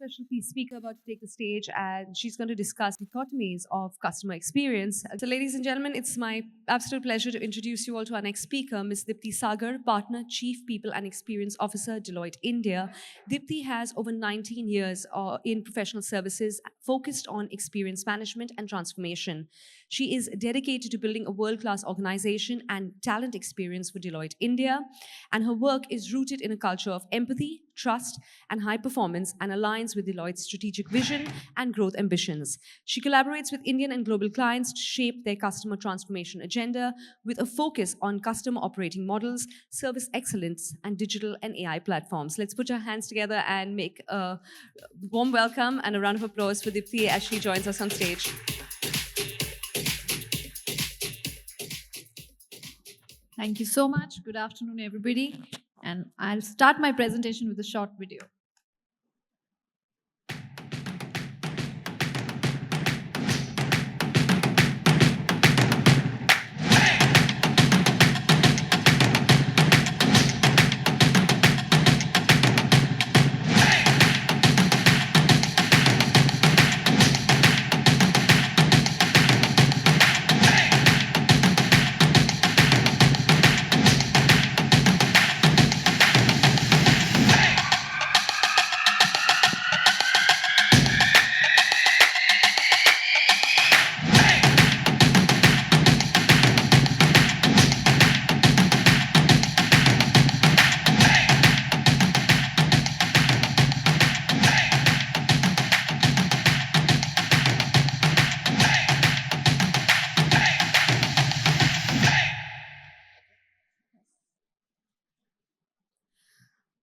special speaker about to take the stage, and she's going to discuss dichotomies of customer experience. So, ladies and gentlemen, it's my absolute pleasure to introduce you all to our next speaker, Ms. Deepti Sagar, Partner, Chief People and Experience Officer, Deloitte, India. Deepti has over 19 years in professional services focused on experience management and transformation. She is dedicated to building a world-class organization and talent experience for Deloitte, India, and her work is rooted in a culture of empathy, trust, and high performance, and aligns with Deloitte's strategic vision and growth ambitions. She collaborates with Indian and global clients to shape their customer transformation agenda with a focus on customer operating models, service excellence, and digital and AI platforms. Let's put our hands together and make a warm welcome and a round of applause for Deepti as she joins us on stage. Thank you so much. Good afternoon, everybody. And I'll start my presentation with a short video.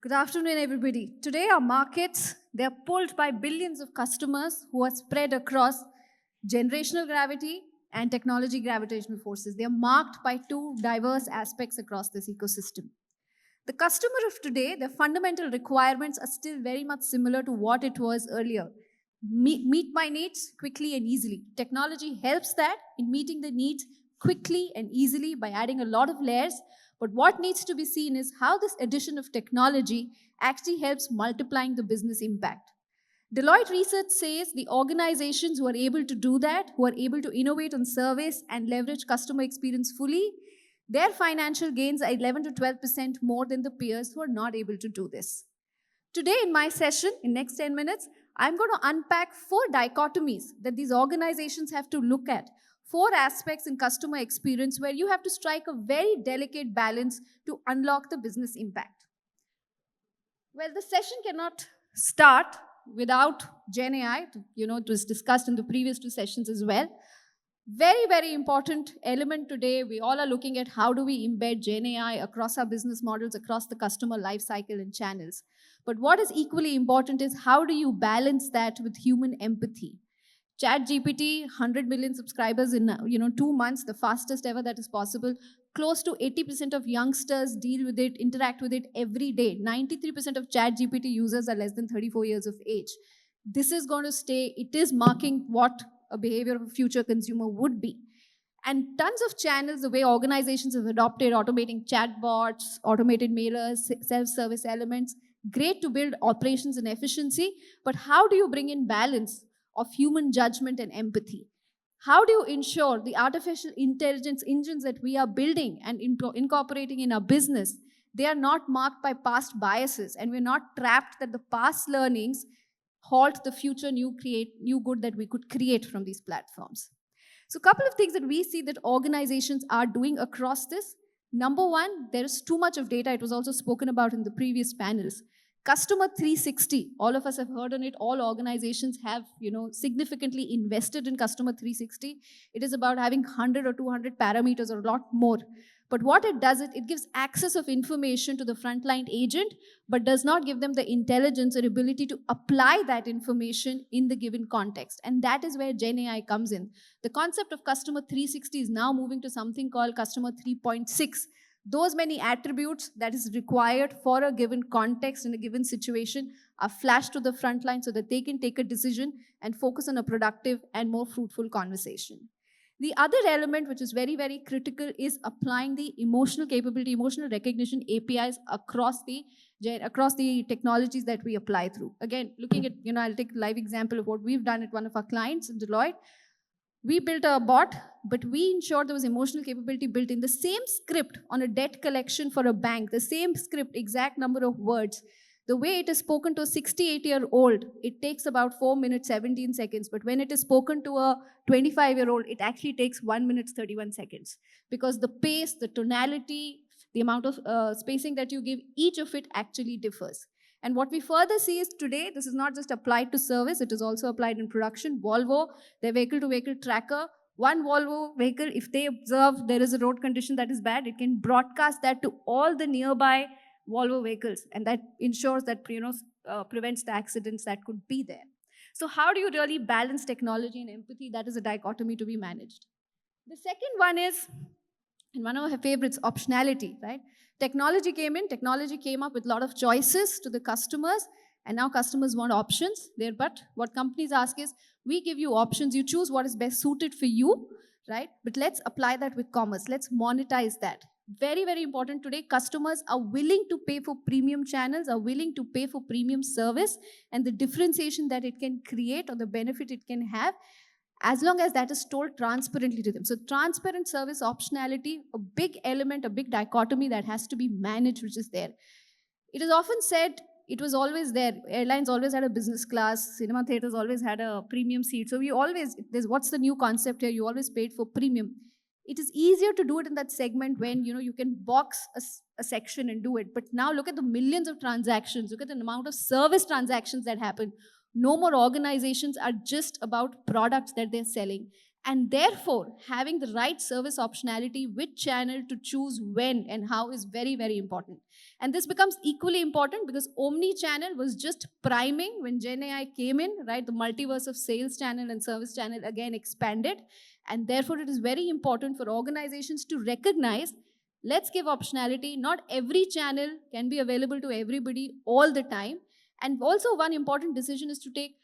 Good afternoon, everybody. Today, our markets, they're pulled by billions of customers who are spread across generational gravity and technology gravitational forces. They are marked by two diverse aspects across this ecosystem. The customer of today, their fundamental requirements are still very much similar to what it was earlier. Meet my needs quickly and easily. Technology helps that in meeting the needs quickly and easily by adding a lot of layers. But what needs to be seen is how this addition of technology actually helps multiplying the business impact. Deloitte research says the organizations who are able to do that, who are able to innovate on service and leverage customer experience fully, their financial gains are 11 to 12% more than the peers who are not able to do this. Today in my session, in next 10 minutes, I'm going to unpack 4 dichotomies that these organizations have to look at. 4 aspects in customer experience where you have to strike a very delicate balance to unlock the business impact. Well, the session cannot start without Gen AI. It was discussed in the previous 2 sessions as well. Very, very important element today. We all are looking at how do we embed Gen AI across our business models, across the customer life cycle and channels. But what is equally important is how do you balance that with human empathy? ChatGPT, 100 million subscribers in 2 months, the fastest ever that is possible. Close to 80% of youngsters deal with it, interact with it every day. 93% of ChatGPT users are less than 34 years of age. This is going to stay. It is marking what a behavior of a future consumer would be. And tons of channels, the way organizations have adopted automating chatbots, automated mailers, self-service elements, great to build operations and efficiency, but how do you bring in balance of human judgment and empathy? How do you ensure the artificial intelligence engines that we are building and incorporating in our business, they are not marked by past biases and we're not trapped that the past learnings halt the future new good that we could create from these platforms? So a couple of things that we see that organizations are doing across this. Number one, there is too much of data. It was also spoken about in the previous panels. Customer 360, all of us have heard on it. All organizations have, significantly invested in Customer 360. It is about having 100 or 200 parameters or a lot more. But what it does, it gives access of information to the frontline agent, but does not give them the intelligence or ability to apply that information in the given context. And that is where Gen AI comes in. The concept of Customer 360 is now moving to something called Customer 3.6. Those many attributes that is required for a given context in a given situation are flashed to the frontline so that they can take a decision and focus on a productive and more fruitful conversation. The other element, which is very, very critical, is applying the emotional capability, emotional recognition APIs across the technologies that we apply through. Again, looking at, I'll take a live example of what we've done at one of our clients in Deloitte. We built a bot, but we ensured there was emotional capability built in. The same script on a debt collection for a bank, the same script, exact number of words. The way it is spoken to a 68-year-old, it takes about 4 minutes, 17 seconds. But when it is spoken to a 25-year-old, it actually takes 1 minute, 31 seconds. Because the pace, the tonality, the amount of spacing that you give, each of it actually differs. And what we further see is today, this is not just applied to service, it is also applied in production. Volvo, their vehicle-to-vehicle tracker, one Volvo vehicle, if they observe there is a road condition that is bad, it can broadcast that to all the nearby Volvo vehicles, and that ensures that prevents the accidents that could be there. So how do you really balance technology and empathy? That is a dichotomy to be managed. The second one is, and one of my favorites, optionality, right? Technology came up with a lot of choices to the customers, and now customers want options there. But what companies ask is, we give you options, you choose what is best suited for you, right? But let's apply that with commerce, let's monetize that. Very, very important today, customers are willing to pay for premium channels, are willing to pay for premium service, and the differentiation that it can create or the benefit it can have, as long as that is told transparently to them. So transparent service optionality, a big element, a big dichotomy that has to be managed, which is there. It is often said it was always there. Airlines always had a business class, cinema theaters always had a premium seat. So what's the new concept here? You always paid for premium. It is easier to do it in that segment when you can box a section and do it. But now look at the millions of transactions, look at the amount of service transactions that happen. No more organizations are just about products that they're selling. And therefore, having the right service optionality, which channel to choose when and how, is very, very important. And this becomes equally important because omni-channel was just priming when Gen AI came in, right? The multiverse of sales channel and service channel again expanded. And therefore, it is very important for organizations to recognize, let's give optionality. Not every channel can be available to everybody all the time. And also, one important decision is to take,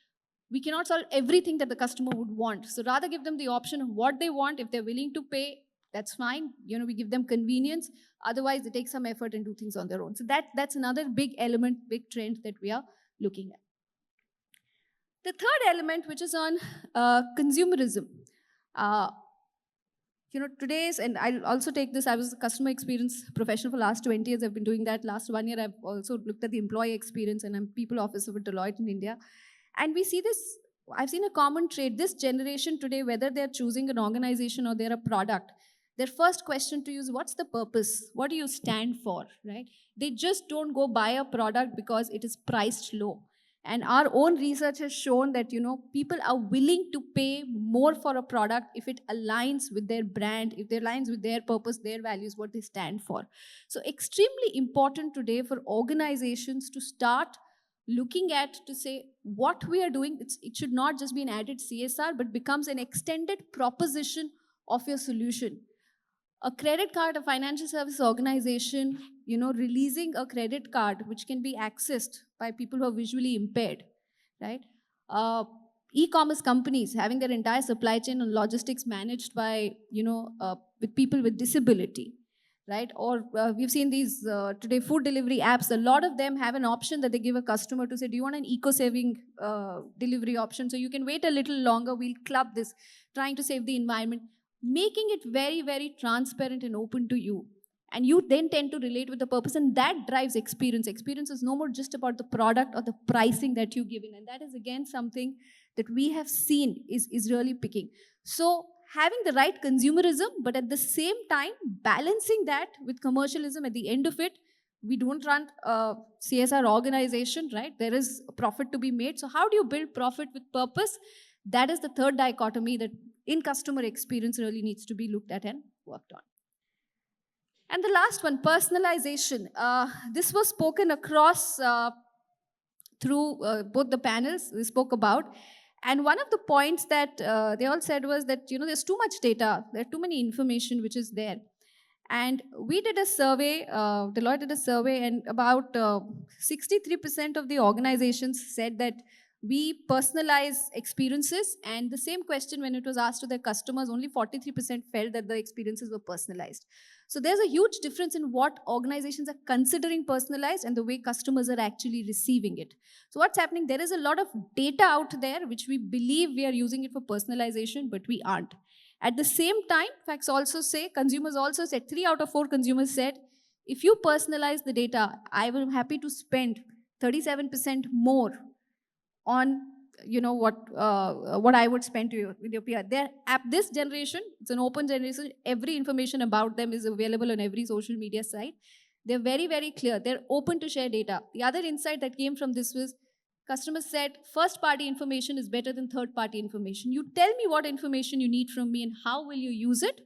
we cannot solve everything that the customer would want. So rather give them the option of what they want. If they're willing to pay, that's fine. We give them convenience. Otherwise, they take some effort and do things on their own. So that's another big element, big trend that we are looking at. The third element, which is on consumerism. Today's, and I'll also take this, I was a customer experience professional for last 20 years. I've been doing that. Last 1 year, I've also looked at the employee experience, and I'm people officer with Deloitte in India. And we see this, I've seen a common trait. This generation today, whether they're choosing an organization or they're a product, their first question to you is, what's the purpose? What do you stand for, right? They just don't go buy a product because it is priced low. And our own research has shown that, people are willing to pay more for a product if it aligns with their brand, if it aligns with their purpose, their values, what they stand for. So extremely important today for organizations to start looking at, to say what we are doing, it should not just be an added CSR, but becomes an extended proposition of your solution. A credit card, a financial service organization, releasing a credit card which can be accessed by people who are visually impaired, right? E-commerce companies having their entire supply chain and logistics managed by, with people with disability, right? Or we've seen these today food delivery apps. A lot of them have an option that they give a customer to say, do you want an eco-saving delivery option? So you can wait a little longer. We'll club this, trying to save the environment. Making it very, very transparent and open to you. And you then tend to relate with the purpose, and that drives experience. Experience is no more just about the product or the pricing that you give in. And that is, again, something that we have seen is really picking. So having the right consumerism, but at the same time, balancing that with commercialism. At the end of it, we don't run a CSR organization, right? There is a profit to be made. So how do you build profit with purpose? That is the third dichotomy that in customer experience really needs to be looked at and worked on. And the last one, personalization. This was spoken across through both the panels we spoke about. And one of the points that they all said was that, there's too much data, there's too many information which is there. And we did a survey, Deloitte did a survey, and about 63% of the organizations said that We personalize experiences, and the same question when it was asked to their customers, only 43% felt that the experiences were personalized. So there's a huge difference in what organizations are considering personalized and the way customers are actually receiving it. So what's happening? There is a lot of data out there which we believe we are using it for personalization, but we aren't. At the same time, facts also say, consumers also said, 3 out of 4 consumers said, if you personalize the data, I will happy to spend 37% more on what I would spend to you with your peer. They're at this generation, it's an open generation. Every information about them is available on every social media site. They're very, very clear. They're open to share data. The other insight that came from this was customers said first party information is better than third party information. You tell me what information you need from me and how will you use it.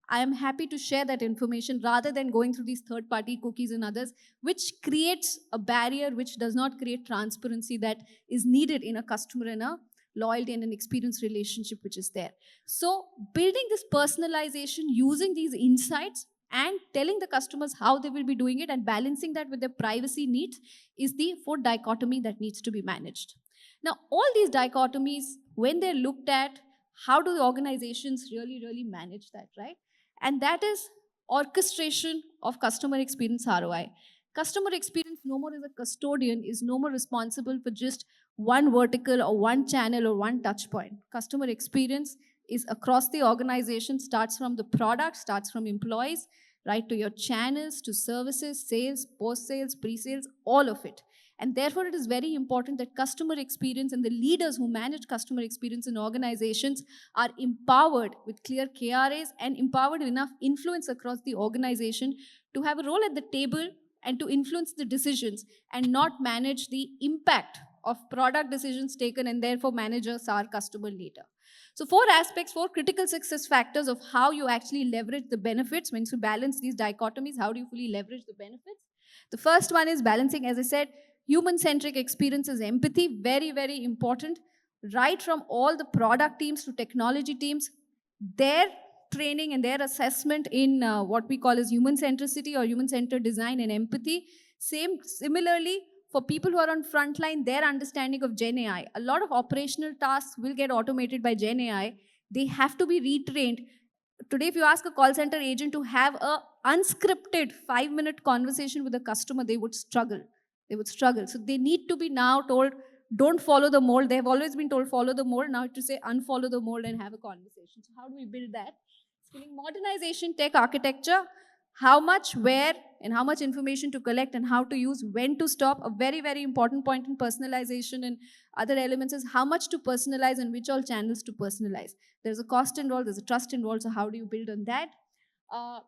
I am happy to share that information rather than going through these third party cookies and others, which creates a barrier, which does not create transparency that is needed in a customer and a loyalty and an experience relationship which is there. So, building this personalization using these insights and telling the customers how they will be doing it and balancing that with their privacy needs is the fourth dichotomy that needs to be managed. Now, all these dichotomies, when they're looked at, how do the organizations really, really manage that, right? And that is orchestration of customer experience ROI. Customer experience no more as a custodian is no more responsible for just one vertical or one channel or one touch point. Customer experience is across the organization, starts from the product, starts from employees, right to your channels, to services, sales, post sales, pre sales, all of it. And therefore, it is very important that customer experience and the leaders who manage customer experience in organizations are empowered with clear KRAs and empowered enough influence across the organization to have a role at the table and to influence the decisions and not manage the impact of product decisions taken and therefore manage our customer data. So 4 aspects, 4 critical success factors of how you actually leverage the benefits. Once you balance these dichotomies, how do you fully leverage the benefits? The first one is balancing, as I said, human-centric experiences, empathy, very, very important. Right from all the product teams to technology teams, their training and their assessment in what we call as human centricity or human-centered design and empathy. Similarly, for people who are on frontline, their understanding of Gen AI. A lot of operational tasks will get automated by Gen AI. They have to be retrained. Today, if you ask a call center agent to have a unscripted 5-minute conversation with a customer, they would struggle. They would struggle. So they need to be now told, don't follow the mold. They have always been told follow the mold. Now to say unfollow the mold and have a conversation. So how do we build that? Skilling modernization, tech architecture, how much, where, and how much information to collect and how to use, when to stop. A very, very important point in personalization and other elements is how much to personalize and which all channels to personalize. There's a cost involved, there's a trust involved, so how do you build on that? Uh,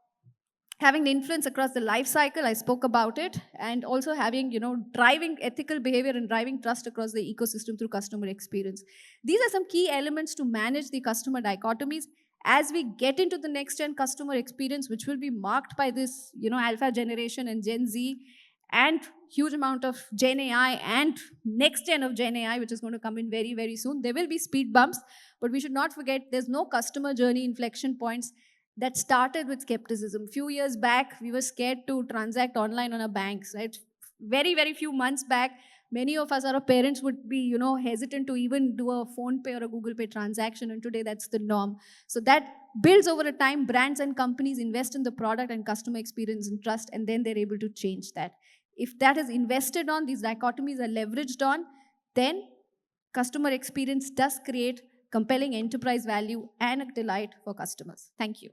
Having the influence across the life cycle, I spoke about it, and also having, driving ethical behavior and driving trust across the ecosystem through customer experience. These are some key elements to manage the customer dichotomies. As we get into the next gen customer experience, which will be marked by this, alpha generation and Gen Z, and huge amount of Gen AI and next gen of Gen AI, which is going to come in very, very soon. There will be speed bumps, but we should not forget there's no customer journey inflection points that started with skepticism. Few years back, we were scared to transact online on our banks, right? Very, very few months back, many of us, our parents would be, hesitant to even do a phone pay or a Google Pay transaction, and today that's the norm. So that builds over a time. Brands and companies invest in the product and customer experience and trust, and then they're able to change that. If that is invested on, these dichotomies are leveraged on, then customer experience does create compelling enterprise value and a delight for customers. Thank you.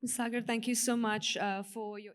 Ms. Sagar, thank you so much for your